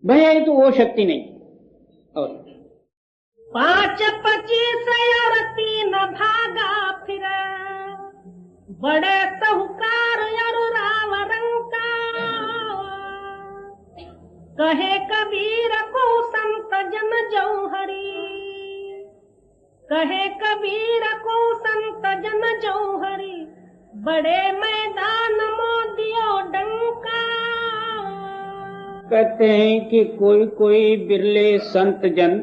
भय है तो वो शक्ति नहीं। और 5 25 और 3 भागा फिरे, बड़े साहूकार और राव रंका, कहे कबीर को संत जन जौहरी, कहे कबीर को संत जन जौहरी, बड़े मैदान मोदियो डंका। कहते हैं कि कोई कोई बिरले संत जन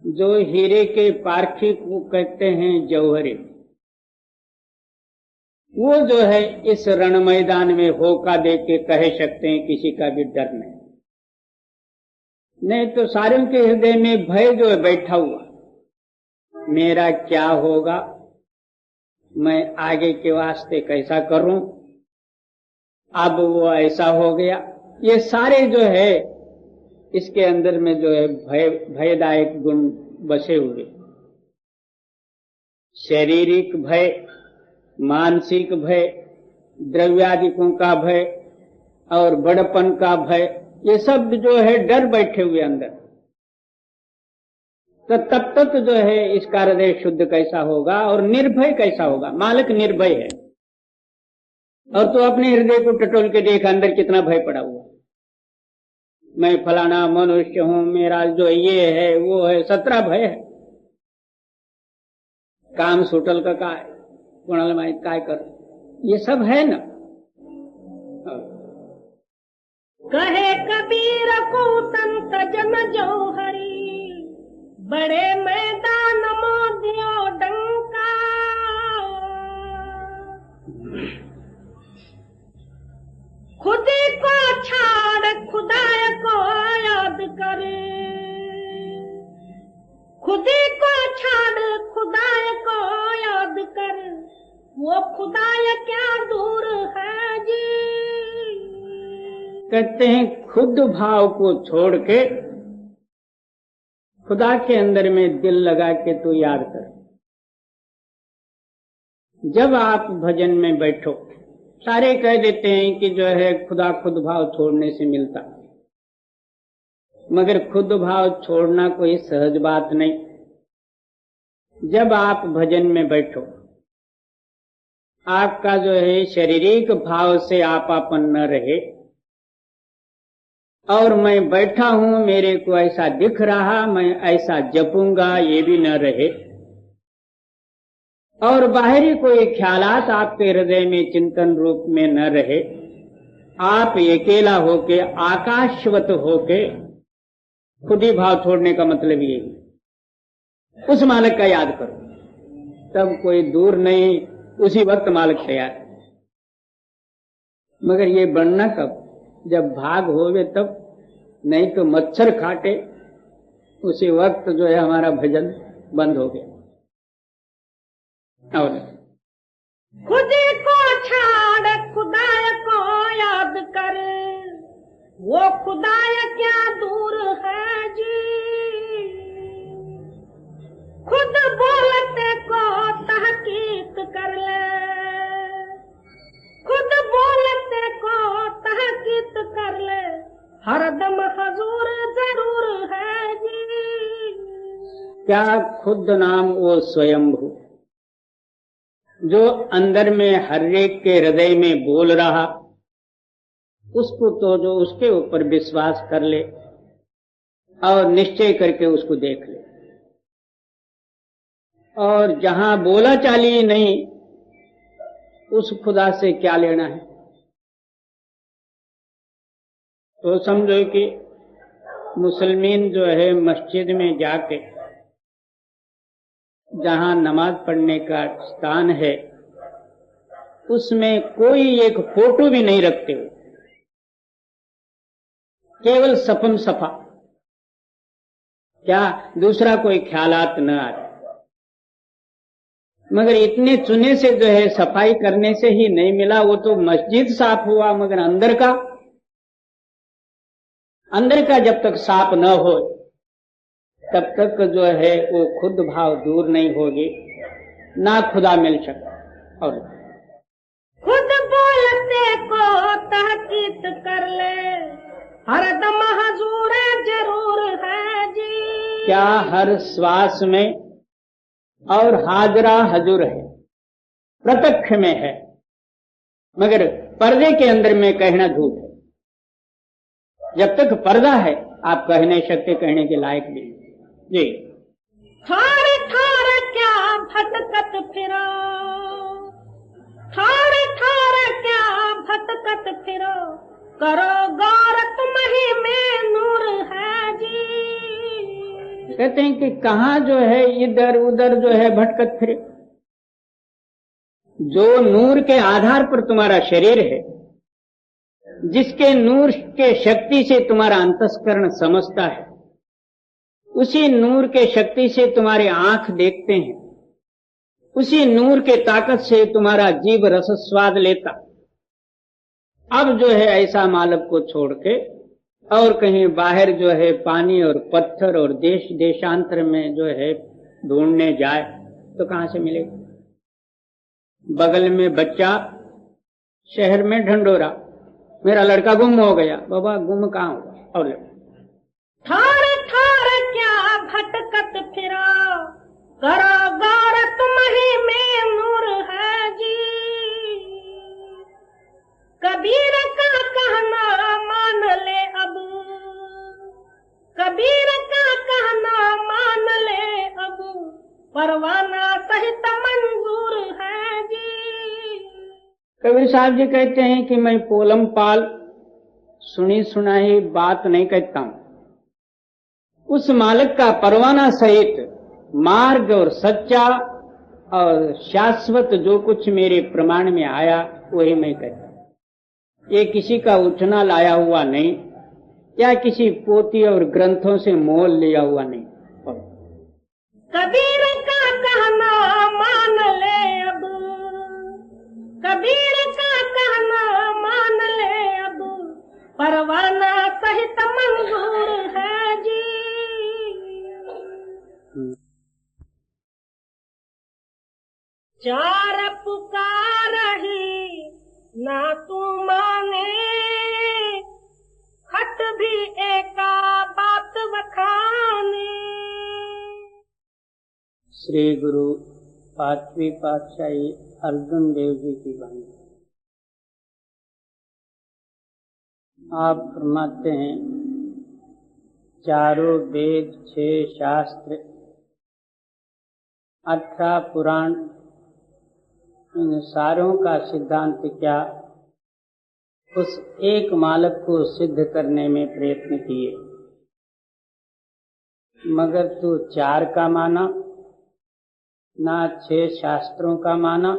जो हीरे के पारखी को कहते हैं जौहरी, वो जो है इस रण मैदान में होका दे के कह सकते हैं किसी का भी डर नहीं तो सारों के हृदय में भय जो है बैठा हुआ, मेरा क्या होगा, मैं आगे के वास्ते कैसा करूं, अब वो ऐसा हो गया। ये सारे जो है इसके अंदर में जो है भयदायक गुण बसे हुए, शारीरिक भय, मानसिक भय, द्रव्यादिकों का भय और बड़पन का भय, ये सब जो है डर बैठे हुए अंदर। तो तब तक जो है इसका हृदय शुद्ध कैसा होगा और निर्भय कैसा होगा। मालिक निर्भय है, और तो अपने हृदय को टटोल के देख अंदर कितना भय पड़ा हुआ। मैं फलाना मनुष्य हूं, मेरा जो ये है वो है, 17 भय है। काम सुटल का काय, कुणाल माई काय कर, ये सब है ना। कहे कबीर को संत जन जौहरी, बड़े मैदान मोदियो डंका। खुदी को छाड़ खुदाय को याद करे, खुदी को छाड़ खुदाय को याद कर, वो खुदाय क्या दूर है जी। कहते हैं खुद भाव को छोड़ के खुदा के अंदर में दिल लगा के तो याद कर। जब आप भजन में बैठो, सारे कह देते हैं कि जो है खुदा खुद भाव छोड़ने से मिलता, मगर खुद भाव छोड़ना कोई सहज बात नहीं। जब आप भजन में बैठो, आपका जो है शारीरिक भाव से आपन न रहे, और मैं बैठा हूं, मेरे को ऐसा दिख रहा, मैं ऐसा जपूंगा, ये भी न रहे। और बाहरी कोई ख्यालात आपके हृदय में चिंतन रूप में न रहे। आप अकेला होके, आकाशवत होके, खुद ही भाव छोड़ने का मतलब यही। उस मालिक का याद करो, तब कोई दूर नहीं, उसी वक्त मालिक तैयार। मगर ये बनना कब? जब भाग होवे तब, नहीं तो मच्छर काटे उसी वक्त जो है हमारा भजन बंद हो गया। और खुद को छाड़ खुदाय को याद कर, वो खुदाय क्या दूर है जी। खुद बोलते को तहकीक कर ले, खुद बोलते को तहकीक कर ले, हरदम हजूर जरूर है जी। क्या खुद नाम वो स्वयंभू जो अंदर में हर एक के हृदय में बोल रहा, उसको तो जो उसके ऊपर विश्वास कर ले और निश्चय करके उसको देख ले। और जहां बोला चाली नहीं, उस खुदा से क्या लेना है? तो समझो कि मुसलमान जो है मस्जिद में जाके जहां नमाज पढ़ने का स्थान है, उसमें कोई एक फोटो भी नहीं रखते हो, केवल सफम सफा, क्या दूसरा कोई ख्यालात न आए। मगर इतने चुने से जो है सफाई करने से ही नहीं मिला, वो तो मस्जिद साफ हुआ, मगर अंदर का जब तक साफ न हो तब तक जो है वो खुद भाव दूर नहीं होगी, ना खुदा मिल सका। और खुद बोलते को तहकीक कर ले, हरदम हजूर जरूर है जी। क्या हर श्वास में और हाजरा हजूर है, प्रत्यक्ष में है, मगर पर्दे के अंदर में कहना झूठ है। जब तक पर्दा है आप कह नहीं सकते, कहने के लायक नहीं जी। थार थार क्या भटकत फिरो, थार थार क्या भटकत फिरो, करो गौर तुम ही में नूर है जी। कहते हैं कि कहाँ जो है इधर उधर जो है भटकत फिरे, जो नूर के आधार पर तुम्हारा शरीर है, जिसके नूर के शक्ति से तुम्हारा अंतस्करण समझता है, उसी नूर के शक्ति से तुम्हारे आंख देखते हैं, उसी नूर के ताकत से तुम्हारा जीव रस स्वाद लेता। अब जो है ऐसा मालिक को छोड़ के और कहीं बाहर जो है पानी और पत्थर और देश देशांतर में जो है ढूंढने जाए तो कहां से मिलेगा? बगल में बच्चा, शहर में ढंढोरा, मेरा लड़का गुम हो गया। बाबा गुम कहां होगा? और थार थार क्या भटकत फिरो, करो गौर तुम ही में नूर है जी। कबीर का कहना मान ले अब, कबीर का कहना मान ले अब, परवाना सहित मंजूर है जी। कबीर साहब जी कहते हैं कि मैं पोलम पाल सुनी सुनाई बात नहीं कहता हूं, उस मालिक का परवाना सहित मार्ग और सच्चा और शाश्वत जो कुछ मेरे प्रमाण में आया वही मैं कहता हूं। ये किसी का उठना लाया हुआ नहीं, या किसी पोथी और ग्रंथों से मोल लिया हुआ नहीं। कबीर का कहना मान ले अब, कबीर का कहना मान ले अब, परवाना सहित मंजूर है जी। चार पुकार ही ना तू माने, खट भी एका बात बखाने। श्री गुरु पांचवी पातशाही अर्जुन देव जी की वाणी। आप फरमाते हैं, चारों वेद, 6 शास्त्र, 18 पुराण, इन सारों का सिद्धांत क्या उस एक मालक को सिद्ध करने में प्रयत्न किए, मगर तू 4 का माना, ना 6 शास्त्रों का माना,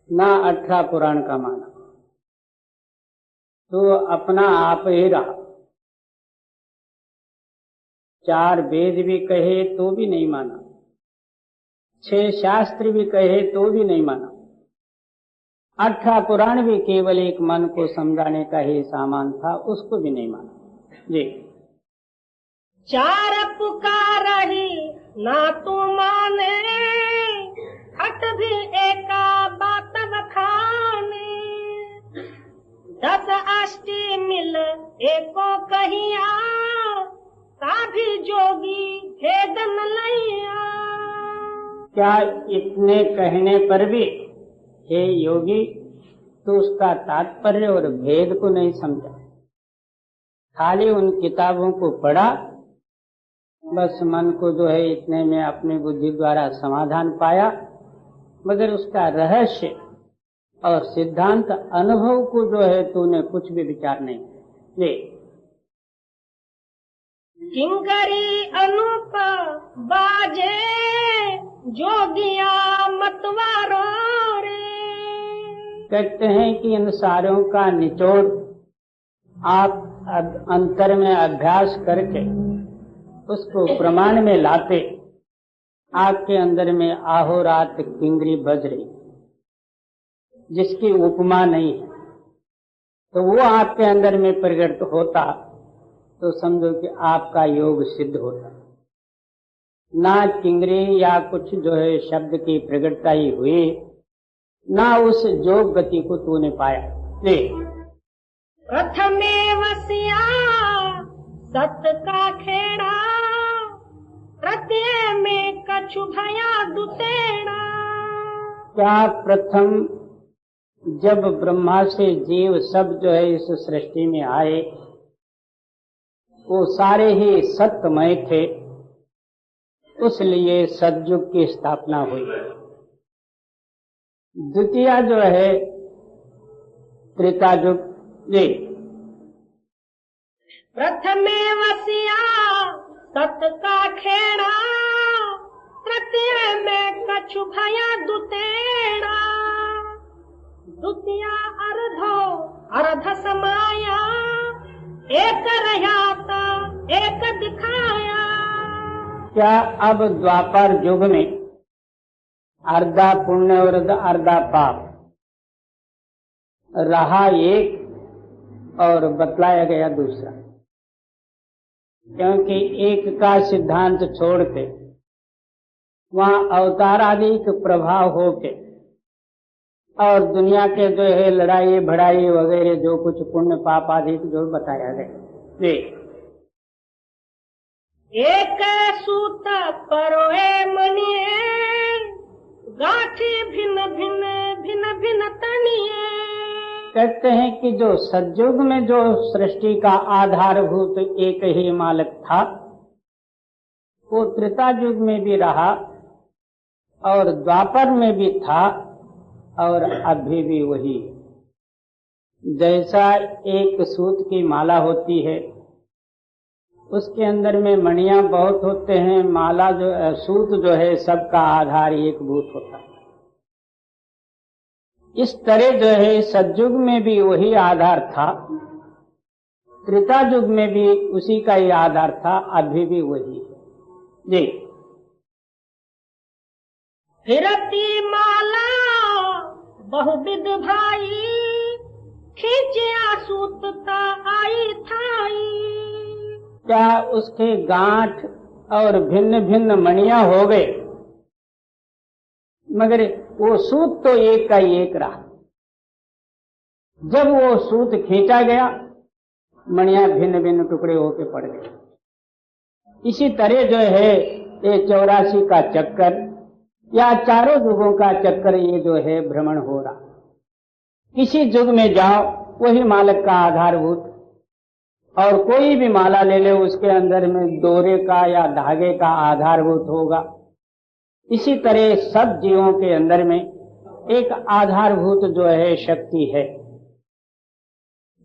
ना 18 पुराण का माना, तो अपना आप ही रहा। 4 वेद भी कहे तो भी नहीं माना, 6 शास्त्र भी कहे तो भी नहीं माना, 18 पुराण भी केवल एक मन को समझाने का ही सामान था, उसको भी नहीं माना। जी 4 पुकारही ना तू माने, हट भी एका बात बखाने। 10 अष्टी मिल एको कहिया, ताभी जोगी भेद न लैया। क्या इतने कहने पर भी हे योगी तो उसका तात्पर्य और भेद को नहीं समझा, खाली उन किताबों को पढ़ा, बस मन को जो है इतने में अपनी बुद्धि द्वारा समाधान पाया, मगर उसका रहस्य और सिद्धांत अनुभव को जो है तूने कुछ भी विचार नहीं किया। किंकरी अनूप बाजे जोगिया मतवारो रे। कहते हैं कि इन सारों का निचोड़ आप अंतर में अभ्यास करके उसको प्रमाण में लाते, आपके अंदर में आहोरात किंगरी बज रही, जिसकी उपमा नहीं है, तो वो आपके अंदर में प्रकट होता तो समझो कि आपका योग सिद्ध होता। ना किंगरी या कुछ जो है शब्द की प्रकटता ही हुई, ना उस योग गति को तूने पाया। प्रथमे वसिया सत का खेड़ा, प्रत्यय में कछु भया दुतेड़ा। क्या प्रथम जब ब्रह्मा से जीव सब जो है इस सृष्टि में आए, वो सारे ही सत्यमय थे, उसलिए सतयुग की स्थापना हुई। द्वितीय जो है त्रेता युग। जी प्रथमे वसिया सत का खेड़ा, तृतीय में कछु भया दुतेड़ा। द्वितीय अर्ध समाया, एक रह्याता एक दिखाया। क्या अब द्वापर युग में अर्धा पुण्य और अर्धा पाप रहा एक और बतलाया गया दूसरा, क्योंकि एक का सिद्धांत छोड़ के वहाँ अवतार आदि के प्रभाव होके और दुनिया के जो है लड़ाई भड़ाई वगैरह जो कुछ पुण्य पाप आदि जो बताया गया। एक सूत परोए मनिए, गाठी भिन्न भिन्न भिन्न भिन्न तनिए। कहते हैं कि जो सतयुग में जो सृष्टि का आधारभूत एक ही मालक था, वो त्रेता युग में भी रहा और द्वापर में भी था और अभी भी वही। जैसा एक सूत की माला होती है, उसके अंदर में मणियां बहुत होते हैं, माला जो सूत जो है सबका आधार एक भूत होता है। इस तरह जो है सतयुग में भी वही आधार था, त्रेता युग में भी उसी का ही आधार था, अभी भी वही है। जी फिरती माला बहुविध भाई, खींचिया सूतता आई थाई। क्या उसके गांठ और भिन्न भिन्न मणियां हो गए, मगर वो सूत तो एक का एक रहा। जब वो सूत खींचा गया, मणियां भिन्न भिन्न टुकड़े होके पड़ गए। इसी तरह जो है ये 84 का चक्कर या चारों युगों का चक्कर ये जो है भ्रमण हो रहा। किसी युग में जाओ वही मालक का आधारभूत और कोई भी माला ले ले उसके अंदर में डोरे का या धागे का आधारभूत होगा। इसी तरह सब जीवों के अंदर में एक आधारभूत जो है शक्ति है।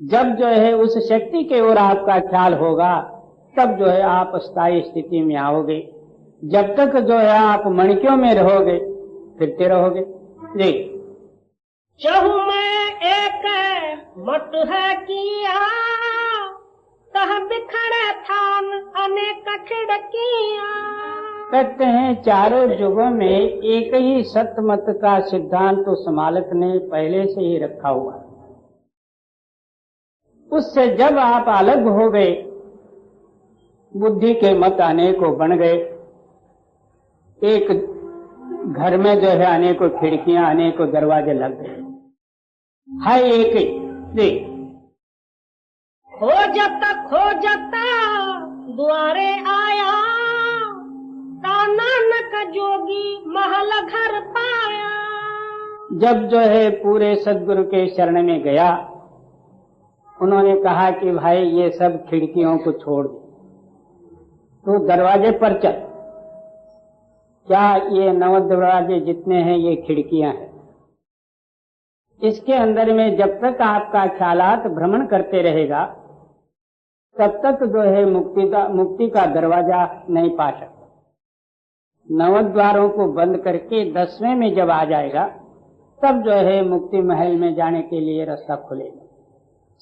जब जो है उस शक्ति के ओर आपका ख्याल होगा तब जो है आप स्थायी स्थिति में आओगे। जब तक जो है आप मणिकों में रहोगे फिरते रहोगे। जी चहु में एक मत है किया, तह बिखड़े थान अनेक खिड़कियां। कहते हैं चारों युगों में एक ही सत्य मत का सिद्धांत उस मालिक ने पहले से ही रखा हुआ। उससे जब आप अलग हो गए, बुद्धि के मत अनेकों बन गए। एक घर में जो है अनेकों खिड़कियां अनेकों दरवाजे लग गए। है एक ही। जी खोजता द्वारे आया, नानक जोगी महल घर पाया। जब जो है पूरे सदगुरु के शरण में गया, उन्होंने कहा कि भाई ये सब खिड़कियों को छोड़ दे, तो दरवाजे पर चल। क्या ये 9 दरवाजे जितने हैं ये खिड़कियां हैं। इसके अंदर में जब तक आपका ख्यालात भ्रमण करते रहेगा तब तक जो है मुक्ति का दरवाजा नहीं पा सकता। 9 द्वारों को बंद करके 10वें में जब आ जाएगा तब जो है मुक्ति महल में जाने के लिए रास्ता खुलेगा।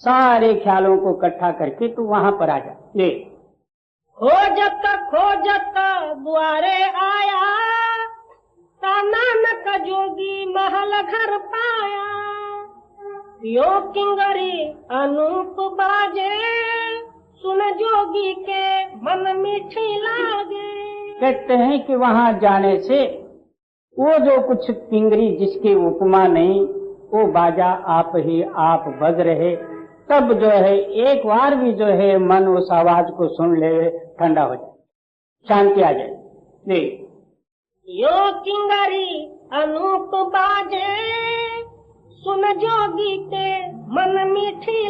सारे ख्यालों को इकट्ठा करके तू वहां पर आ जा। ले खोजत द्वारे आया, नानक जोगी महल घर पाया। यो किंगरी अनूप बाजे, सुन जोगी के मन मीठी लागे। कहते हैं कि वहां जाने से वो जो कुछ किंगरी जिसकी उपमा नहीं, वो बाजा आप ही आप बज रहे। तब जो है एक बार भी जो है मन उस आवाज को सुन ले, ठंडा हो जाए, शांति आ जाए। जी यो किंगरी अनूप बाजे, सुन जोगी के मन मीठी